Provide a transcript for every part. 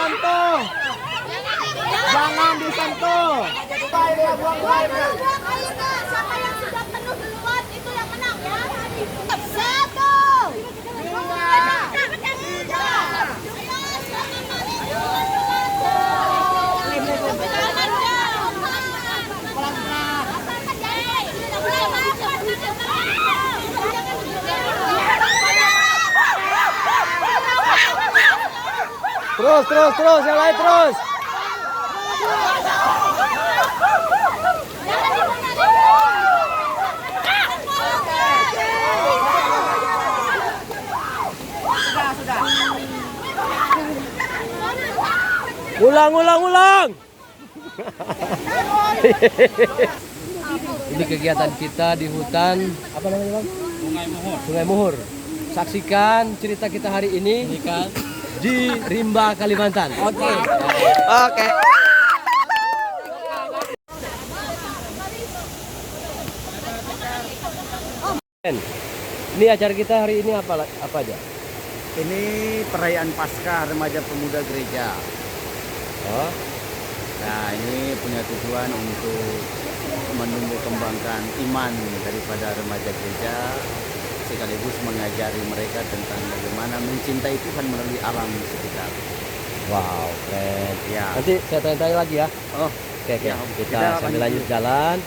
disentuh. Jangan disentuh. Siapa yang sudah penuh duluan itu yang menang ya. 1, 2, 3. Terus, yang lain terus. Ulang. Ini kegiatan kita di hutan apa namanya Bang? Sungai Muhur. Saksikan cerita kita hari ini di Rimba, Kalimantan. Oke. Ini acara kita hari ini apa aja? Ini perayaan Paskah Remaja Pemuda Gereja. Oh. Nah, ini punya tujuan untuk menumbuh kembangkan iman daripada remaja gereja, sekaligus mengajari mereka tentang bagaimana mencintai Tuhan melalui alam sekitar. Wow, keren. Ya. Nanti saya tanya-tanya lagi ya. Oh, Oke. ya, Kita sambil lanjut jalan.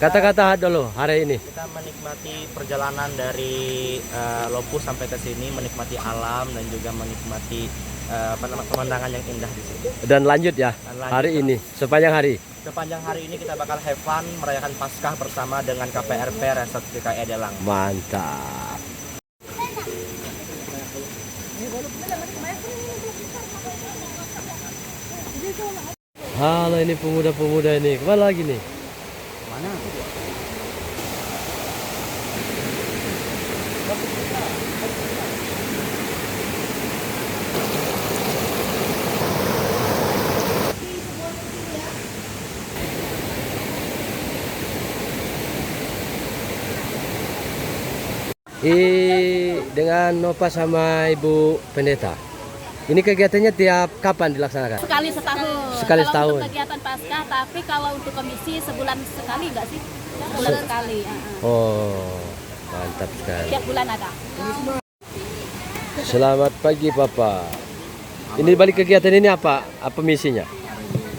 Kata-kata dulu hari ini. Kita menikmati perjalanan dari Lopus sampai ke sini, menikmati alam dan juga menikmati pemandangan yang indah di sini. Dan lanjut ya hari ini sepanjang hari. Sepanjang hari ini kita bakal have fun merayakan Paskah bersama dengan KPRP Resort GKE Delang. Mantap. Halo, ini pemuda-pemuda ini. Kemana lagi nih? mana? Dengan Nova sama Ibu Pendeta. Ini kegiatannya tiap kapan dilaksanakan? Sekali setahun. Sekali kalau setahun. Untuk kegiatan Paskah, tapi kalau untuk komisi sebulan sekali enggak sih? Sebulan sekali. Oh, mantap sekali. Tiap bulan ada. Selamat pagi, Papa. Ini balik kegiatan ini apa? Apa misinya?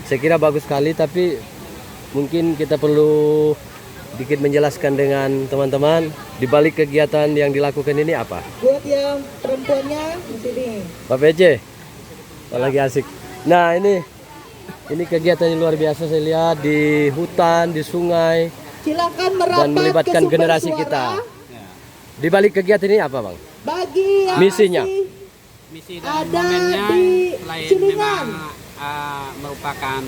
Saya kira bagus sekali, tapi mungkin kita perlu sedikit menjelaskan dengan teman-teman di balik kegiatan yang dilakukan ini apa? Buat yang perempuannya di sini. Pak PJ, lagi asik. Nah, ini kegiatan yang luar biasa saya lihat di hutan, di sungai. Silakan merapat Dan melibatkan ke sumber generasi suara. kita. Di balik kegiatan ini apa, Bang? Bagi yang Misinya. masih Misi dan ada momennya di selain Cilingan. memang merupakan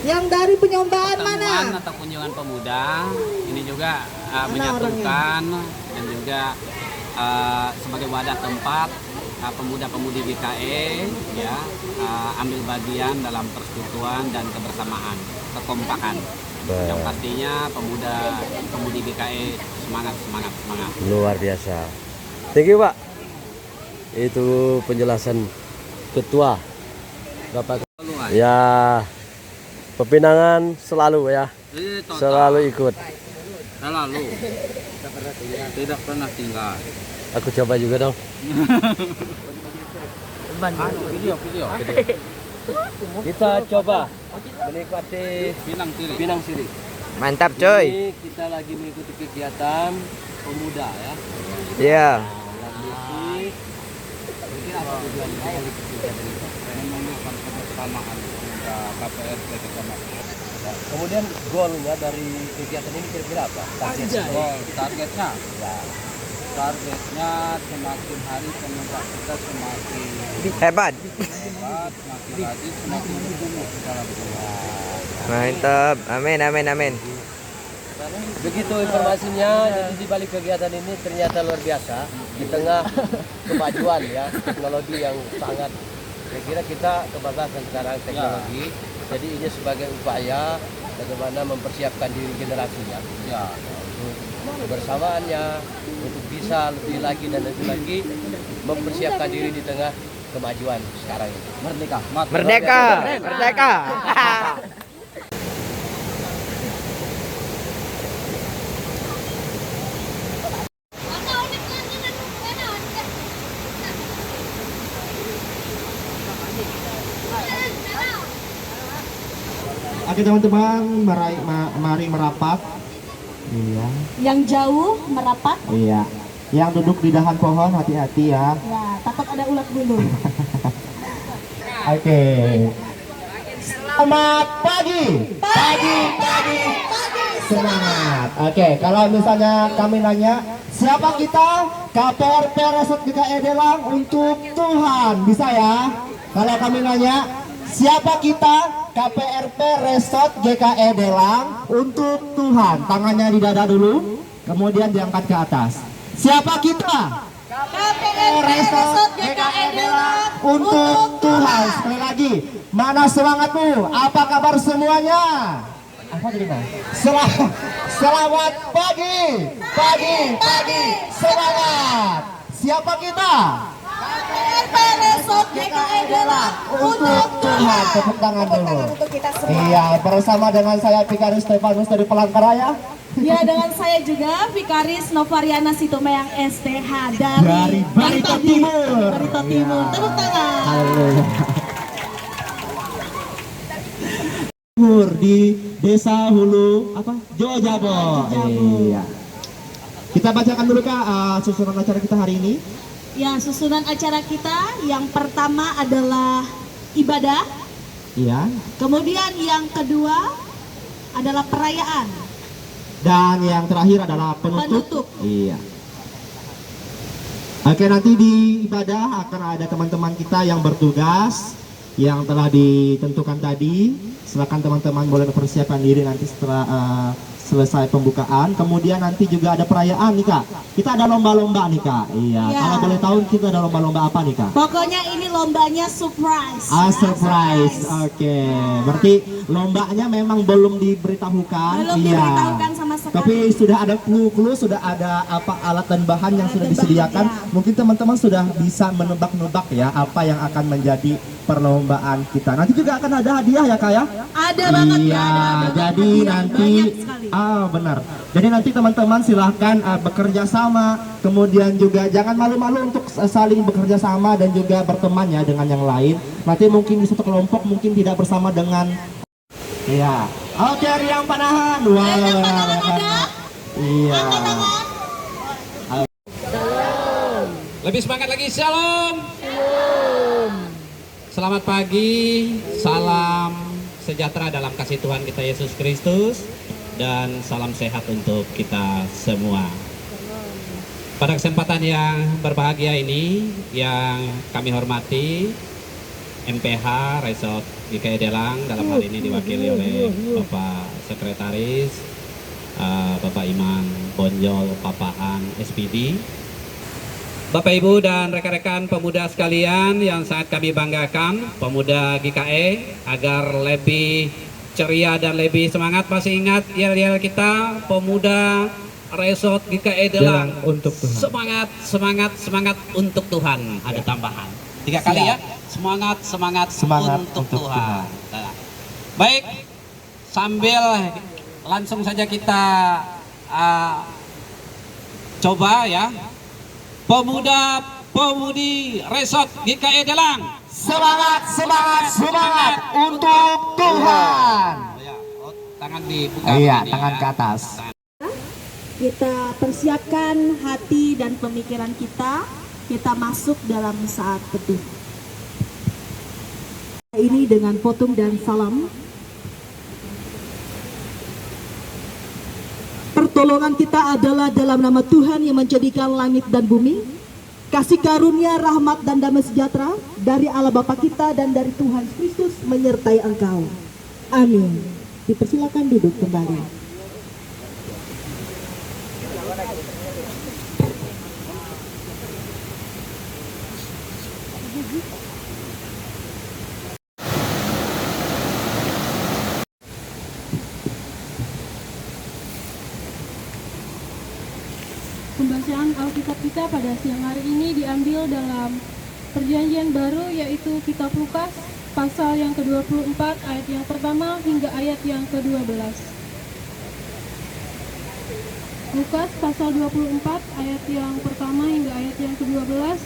yang dari penyombaan pertemuan mana? atau kunjungan pemuda, ini juga menyatukan dan juga sebagai wadah tempat pemuda-pemudi GKE ya ambil bagian dalam persekutuan dan kebersamaan, kekompakan. Yang pastinya pemuda-pemudi GKE semangat. Luar biasa. Thank you, Pak. Itu penjelasan ketua Bapak. Ya, pepinangan selalu ya. Selalu ikut. Selalu. Tidak pernah tinggal. Aku coba juga dong. Video. Kita coba menikmati Pinang Siri. Mantap coy. Ini kita lagi mengikuti kegiatan pemuda ya. Iya. Musik. Mungkin apa tujuan dari kegiatan ini? Menumbuhkan kebersamaan KPRT kecamatan. Kemudian goalnya dari kegiatan ini kira-kira apa? Targetnya Ya. targetnya semakin hari pemuda kita semakin Hebat. hebat, semakin rajin, semakin bertumbuh dalam Tuhan. Mantap. Amin, amin, amin. Begitu informasinya. Jadi di balik kegiatan ini ternyata luar biasa di tengah kemajuan ya teknologi yang sangat. Saya kira kita kebablasan sekarang teknologi. Jadi ini sebagai upaya bagaimana mempersiapkan diri generasinya. Ya, Untuk kebersamaannya, untuk bisa lebih lagi dan lebih lagi mempersiapkan diri di tengah kemajuan sekarang ini. merdeka. Merdeka. Merdeka. Mana unik lagi dan mana? Oke teman-teman, mari merapat. Iya, Yang jauh merapat. iya. Yang duduk di dahan pohon hati-hati ya. Ya, takut ada ulat bulu. Oke. Selamat pagi. Pagi. Semangat. Oke, kalau misalnya kami nanya, siapa kita? KPRP Resort GKE Delang untuk Tuhan. Bisa ya? Kalau kami nanya, siapa kita? KPRP Resort GKE Delang untuk Tuhan. Tangannya di dada dulu, kemudian diangkat ke atas. Siapa kita? KPRP Resort GKE Delang untuk Tuhan. Sekali lagi, mana semangatmu? Apa kabar semuanya? Apa jadi Mas? Selamat pagi, semangat. Siapa kita? KPRP Resort GKE Delang Untuk Tuhan. Tepuk tangan dulu. untuk kita semua. Iya, bersama dengan saya Vikaris Stefanus dari Palangkaraya. Ya, dengan saya juga Vikaris Novariana Situmeyang STH dari Barito Timur. Barito Timur. Tepuk tangan. Haleluya. Di Desa Hulu apa? Jojabo. Iya. Kita bacakan dulu Kak susunan acara kita hari ini. Ya, susunan acara kita yang pertama adalah ibadah, Iya. kemudian yang kedua adalah perayaan, Dan yang terakhir adalah penutup. penutup. Iya. Oke, nanti di ibadah akan ada teman-teman kita yang bertugas yang telah ditentukan tadi. Silakan teman-teman boleh mempersiapkan diri nanti setelah selesai pembukaan. Kemudian nanti juga ada perayaan nih Kak. Kita ada lomba-lomba nih Kak. Iya. Ya. Kalau boleh tahu kita ada lomba-lomba apa nih Kak? Pokoknya ini lombanya surprise. Ah, ya, surprise. Oke. Berarti lombanya memang belum diberitahukan. Belum Iya. diberitahukan sama sekali. Tapi sudah ada clue-clue, sudah ada apa alat dan bahan yang sudah dan disediakan. bahan, ya. Mungkin teman-teman sudah bisa menebak-nebak ya apa yang akan menjadi perlombaan kita. Nanti juga akan ada hadiah ya Kak ya? Ada banget Iya, Kak, ada jadi banget, nanti banyak sekali. benar. Jadi nanti teman-teman silahkan bekerja sama, kemudian juga jangan malu-malu untuk saling bekerja sama dan juga berteman ya dengan yang lain. Nanti mungkin di satu kelompok mungkin tidak bersama dengan iya. Oke, riang panahan. Wah, Riang panahan ada? iya. Angkat tangan. Lebih semangat lagi, shalom. Selamat pagi, salam sejahtera dalam kasih Tuhan kita Yesus Kristus dan salam sehat untuk kita semua. Pada kesempatan yang berbahagia ini yang kami hormati MPH Resort GKE Delang dalam hal ini diwakili oleh Bapak Sekretaris Bapak Iman Bonjol Papahan SPD, Bapak Ibu dan rekan-rekan pemuda sekalian yang sangat kami banggakan, pemuda GKE agar lebih ceria dan lebih semangat. Masih ingat yel-yel kita pemuda Resort GKE Delang untuk Tuhan. Semangat, semangat, semangat untuk Tuhan. Ada tambahan 3 kali ya. Semangat, semangat, Semangat untuk untuk Tuhan. Nah, baik, sambil langsung saja kita coba ya. Pemuda pemudi Resort GKE Delang. Semangat, semangat, semangat untuk Tuhan. Ya, tangan dibuka. Iya, begini tangan ya. ke atas. Kita persiapkan hati dan pemikiran kita masuk dalam saat teduh. Ini dengan potong dan salam. Pertolongan kita adalah dalam nama Tuhan yang menjadikan langit dan bumi. Kasih karunia, rahmat, dan damai sejahtera dari Allah Bapa kita dan dari Tuhan Kristus menyertai engkau. Amin. Dipersilakan duduk kembali. Pembacaan Alkitab kita pada siang hari ini diambil dalam Perjanjian Baru, yaitu Kitab Lukas pasal yang ke-24 ayat yang pertama hingga ayat yang ke-12. Lukas pasal 24 ayat yang pertama hingga ayat yang ke-12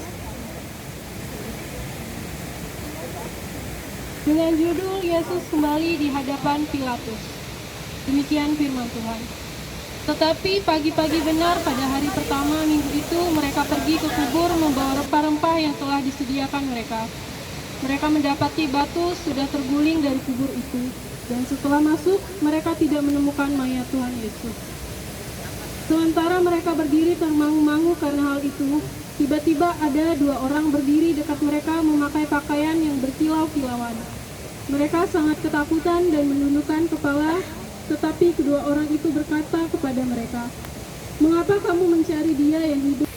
dengan judul Yesus kembali di hadapan Pilatus. Demikian firman Tuhan. Tetapi pagi-pagi benar pada hari pertama minggu itu mereka pergi ke kubur membawa rempah-rempah yang telah disediakan mereka. Mereka mendapati batu sudah terguling dari kubur itu, dan setelah masuk mereka tidak menemukan mayat Tuhan Yesus. Sementara mereka berdiri termangu-mangu karena hal itu, tiba-tiba ada dua orang berdiri dekat mereka memakai pakaian yang berkilau-kilauan. Mereka sangat ketakutan dan menundukkan kepala. Tetapi kedua orang itu berkata kepada mereka, "Mengapa kamu mencari Dia yang hidup?"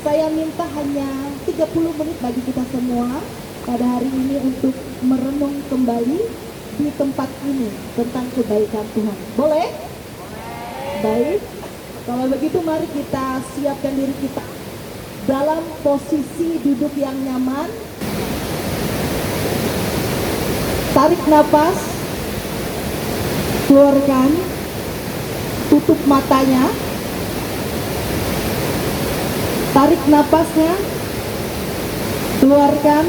Saya minta hanya 30 menit bagi kita semua pada hari ini untuk merenung kembali di tempat ini tentang kebaikan Tuhan. Boleh? Baik. Kalau begitu mari kita siapkan diri kita dalam posisi duduk yang nyaman. Tarik nafas. Keluarkan. Tutup matanya. Tarik napasnya, keluarkan.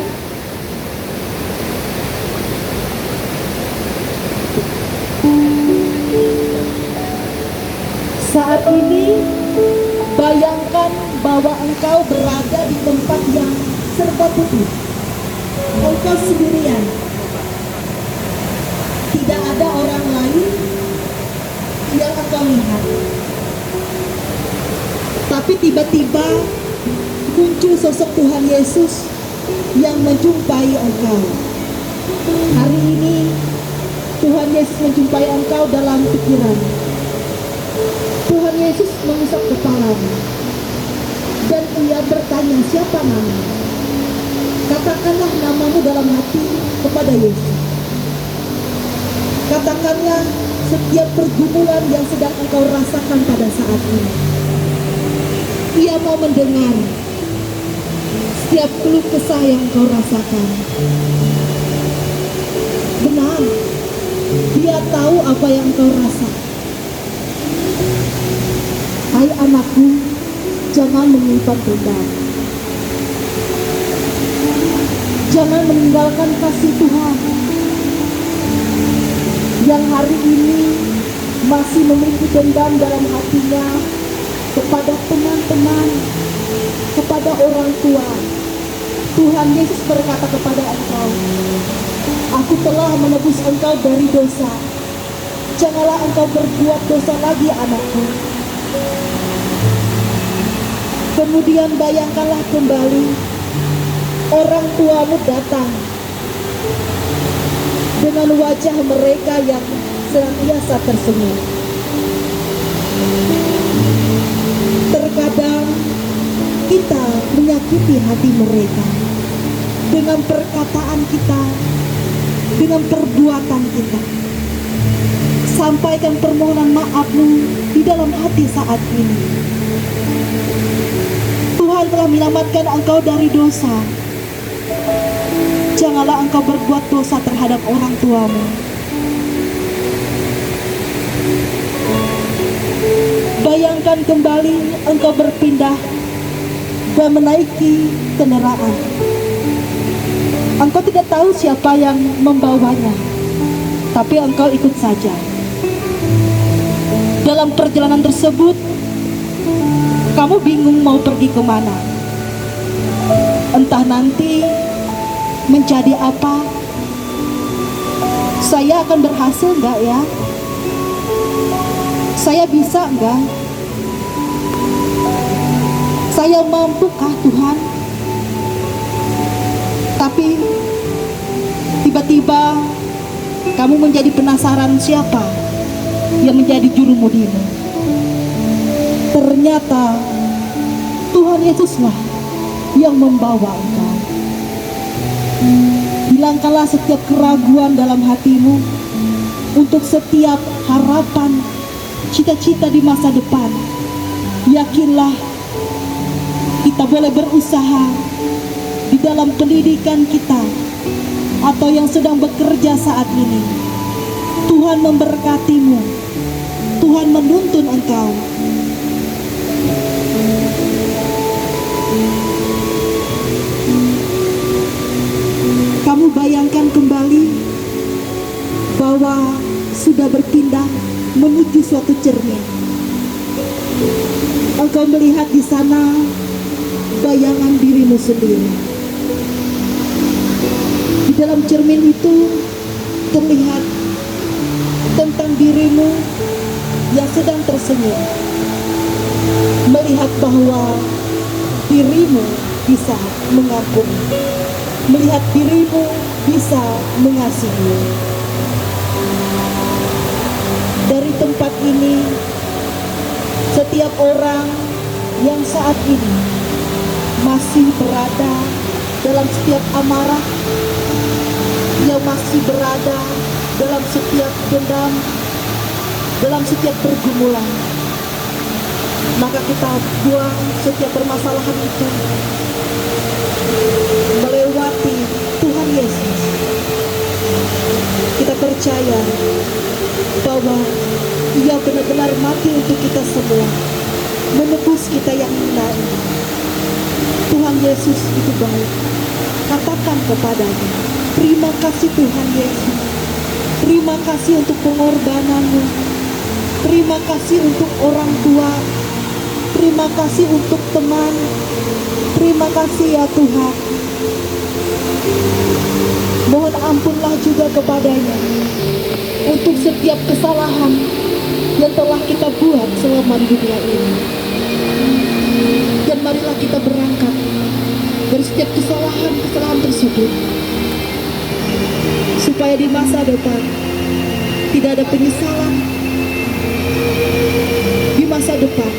Saat ini, bayangkan bahwa engkau berada di tempat yang serba putih. Engkau sendirian. Tidak ada orang lain yang engkau lihat. Tapi tiba-tiba muncul sosok Tuhan Yesus yang menjumpai engkau. Hari ini Tuhan Yesus menjumpai engkau dalam pikiran. Tuhan Yesus mengusap kepalamu dan ia bertanya, siapa namamu? Katakanlah namamu dalam hati kepada Yesus. Katakanlah setiap pergumulan yang sedang engkau rasakan pada saat ini. Ia mau mendengar setiap keluh kesah yang kau rasakan. Benar, Dia tahu apa yang kau rasa. Hai anakku, jangan menyimpan dendam. Jangan meninggalkan kasih Tuhan yang hari ini masih memiliki dendam dalam hatinya kepada teman-teman, kepada orang tua. Tuhan Yesus berkata kepada engkau, "Aku telah menebus engkau dari dosa. Janganlah engkau berbuat dosa lagi, anakku." Kemudian bayangkanlah kembali orang tuamu datang dengan wajah mereka yang senantiasa tersenyum. Terkadang kita menyakiti hati mereka dengan perkataan kita, dengan perbuatan kita. Sampaikan permohonan maafmu di dalam hati saat ini. Tuhan telah menyelamatkan engkau dari dosa. Janganlah engkau berbuat dosa terhadap orang tuamu. Bayangkan kembali engkau berpindah dan menaiki kendaraan. Engkau tidak tahu siapa yang membawanya, tapi engkau ikut saja. Dalam perjalanan tersebut, kamu bingung mau pergi kemana. Entah nanti menjadi apa. Saya akan berhasil enggak ya? Saya bisa enggak? Saya mampukah Tuhan? Tapi tiba-tiba kamu menjadi penasaran siapa yang menjadi juru mudimu. Ternyata Tuhan Yesuslah yang membawa engkau. Hilangkanlah setiap keraguan dalam hatimu untuk setiap harapan, cita-cita di masa depan. Yakinlah kita boleh berusaha di dalam pendidikan kita atau yang sedang bekerja saat ini. Tuhan memberkatimu, Tuhan menuntun engkau. Kamu bayangkan kembali bahwa sudah berpindah menuju suatu cermin. Engkau melihat di sana bayangan dirimu sendiri. Di dalam cermin itu terlihat tentang dirimu yang sedang tersenyum, melihat bahwa dirimu bisa mengampuni, melihat dirimu bisa mengasihi. Dari tempat ini, setiap orang yang saat ini masih berada dalam setiap amarah, yang masih berada dalam setiap dendam, dalam setiap pergumulan, maka kita buang setiap permasalahan itu melewati Tuhan Yesus. Kita percaya bahwa Ia benar-benar mati untuk kita semua, menebus kita yang hina ini. Tuhan Yesus itu baik. Katakan kepadanya, terima kasih Tuhan Yesus. Terima kasih untuk pengorbananmu. Terima kasih untuk orang tua. Terima kasih untuk teman. Terima kasih ya Tuhan. Mohon ampunlah juga kepadanya untuk setiap kesalahan yang telah kita buat selama di dunia ini. Dan marilah kita berangkat dari setiap kesalahan tersebut, supaya di masa depan tidak ada penyesalan. Di masa depan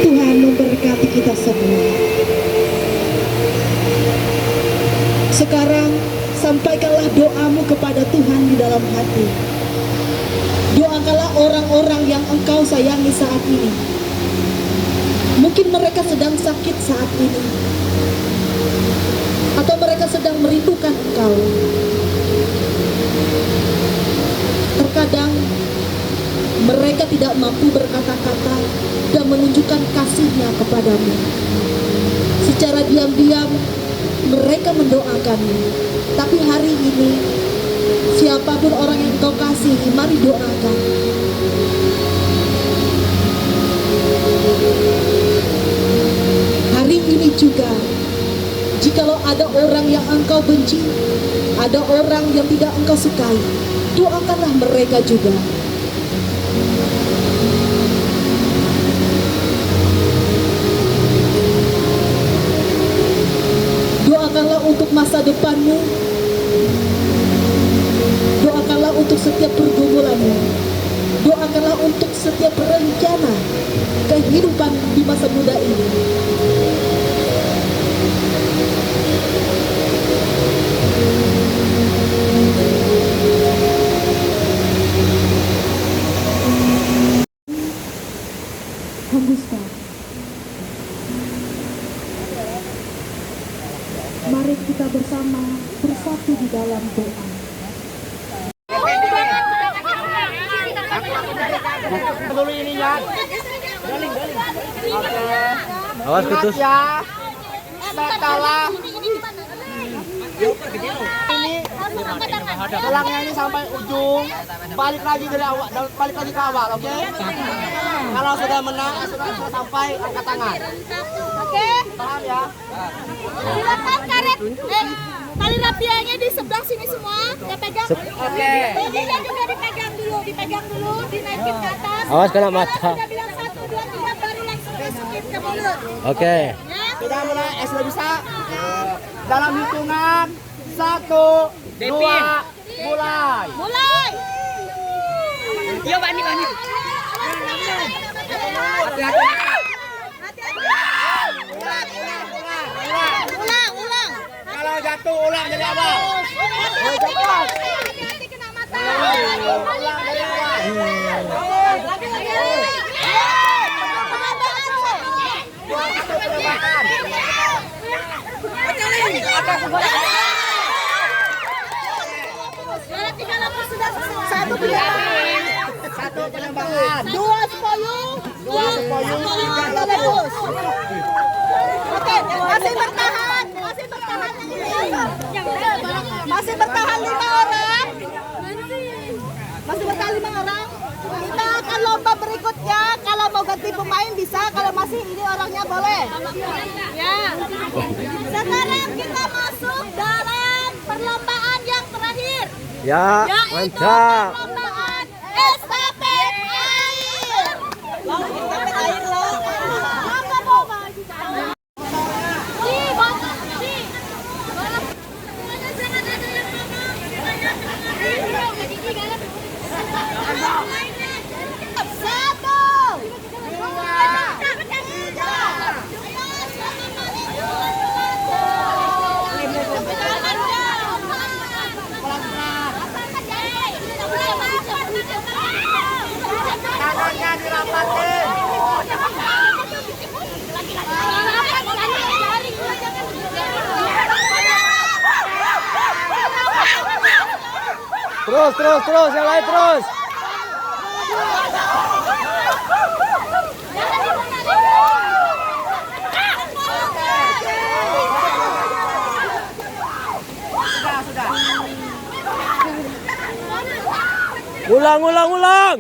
Tuhan memberkati kita semua. Sekarang sampaikanlah doamu kepada Tuhan di dalam hati. Doakanlah orang-orang yang engkau sayangi saat ini. Mungkin mereka sedang sakit saat ini, atau mereka sedang merindukan engkau. Terkadang mereka tidak mampu berkata-kata dan menunjukkan kasihnya kepadamu. Secara diam-diam mereka mendoakanmu. Tapi hari ini, siapapun orang yang engkau kasihi, mari doakan. Hari ini juga, jikalau ada orang yang engkau benci, ada orang yang tidak engkau sukai, doakanlah mereka juga. Doakanlah untuk masa depanmu. Doakanlah untuk setiap pergumulanmu. Doakanlah untuk setiap rencana kehidupan di masa muda ini. Hembuskan. Mari kita bersama bersatu di dalam doa. Dulu ininya. Awas Ingat putus. ya. Setelah ini tulangnya ini sampai ujung, balik lagi dari awal, balik lagi ke awal, oke? Kalau sudah menang, sudah sampai angkat tangan. Oke. Paham ya? Silakan karet. Tali rapianya di sebelah sini semua. Ya pegang. Oke. Bajunya juga dipegang dulu, dinaikin ke atas. Awas kena mata. Sudah bilang 1, 2, 3 baru langsung masukin ke mulut. Oke. Ya. Sudah mulai, sudah bisa? Dalam hitungan 1, 2, mulai. Mulai. Iya, Bani. Ulang. Kalau jatuh ulang dari awal. Hati-hati kena mata. Ulang dari awal. Satu penembakan. 2 sepoyung. 2 sepoyung. 3 rebus. Oke, masih bertahan. Masih bertahan 5 orang. Masih bertahan 5 orang. Kita akan lomba berikutnya. Kalau mau ganti pemain bisa. Kalau masih ini orangnya boleh. Ya. Sekarang kita masuk dalam perlombaan yang terakhir. Ya, Yaitu mantap. perlombaan estafet air. Estafet air loh. Apa mau maju? Si, bagus si. Semuanya jangan ada yang ngomong. 1. Tangannya dirapatin. Terus, yang lain terus. Ulang.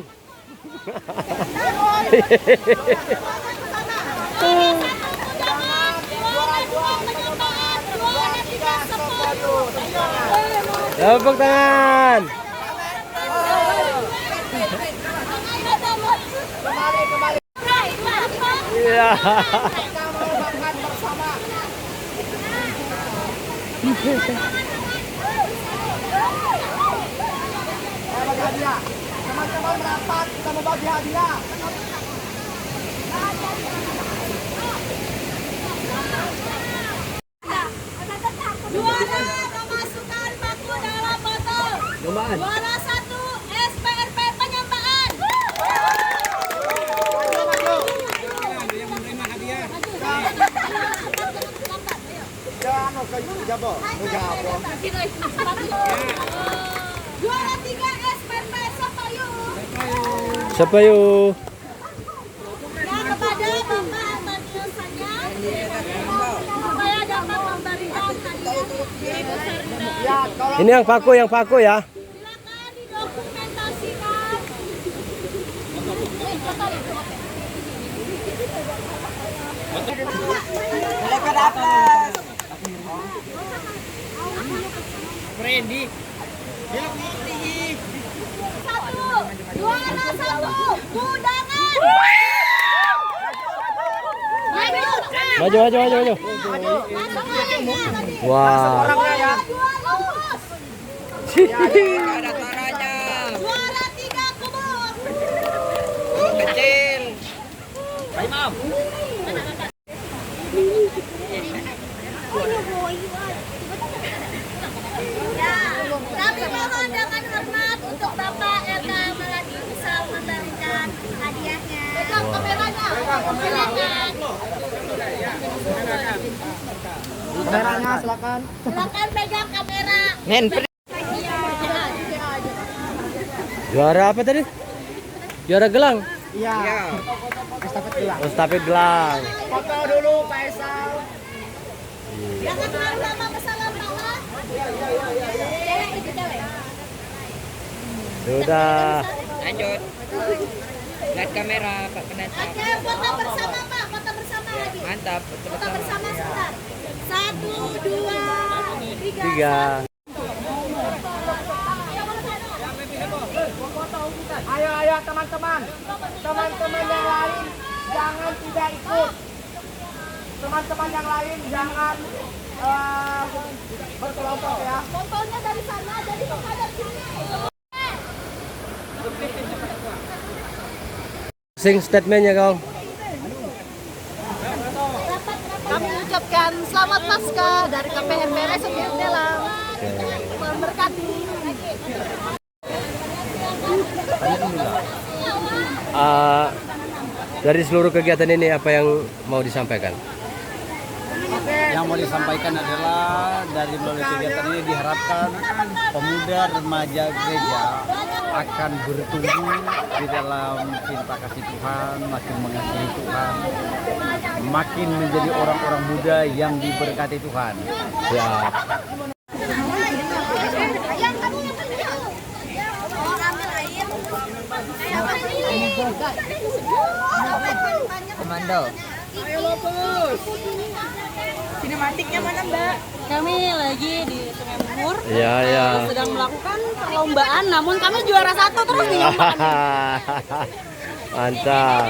Tepuk tangan. Iya. Teman-teman merapat, kita mau bagi hadiah. Juara memasukkan paku dalam botol. Juara 1 SPRP Penyembaan. Juara 3 SPRP Sepayung. Siapa yuk? Ya, kepada Bapak Antoniusannya supaya dapat memberikan hadiah Ibu Serda. Ini yang paku ya. Silakan didokumentasikan. Juara 1 undangan. Maju. Wah. Juara 3 kubur. Kecil. Ya, kami mohon dengan hormat untuk Bapak RK Melati bisa memberikan hadiahnya. Pegang kameranya. Silakan. Kameranya silakan. Silakan pegang kamera. Men, Juara apa tadi? Juara gelang. Iya. Estafet gelang. Estafet gelang. Foto dulu Pak Esal. Jangan lama-lama kesalahan malah. Sudah. Lanjut. Lihat kamera Pak Pendeta. Oke, foto bersama Pak, foto bersama lagi. Mantap. Foto bersama sebentar. 1, 2, 3. 3. Ayo teman-teman. Teman-teman yang lain jangan tidak ikut. Teman-teman yang lain jangan berkelompok ya. Fotonya dari sana, jadi menghadap sini. Sing statementnya kau. Kami ucapkan selamat Paskah dari KPMP Resort Delang. Memberkati. Dari seluruh kegiatan ini apa yang mau disampaikan? Yang mau disampaikan adalah dari melalui kegiatan ini diharapkan pemuda remaja gereja akan bertumbuh di dalam cinta kasih Tuhan, makin mengasihi Tuhan, makin menjadi orang-orang muda yang diberkati Tuhan. Siap. Komando. Sinematiknya mana Mbak? Kami lagi di Sungai Mungur. Iya, iya. Sedang melakukan perlombaan, namun kami juara 1 terus di lombaan. Mantap.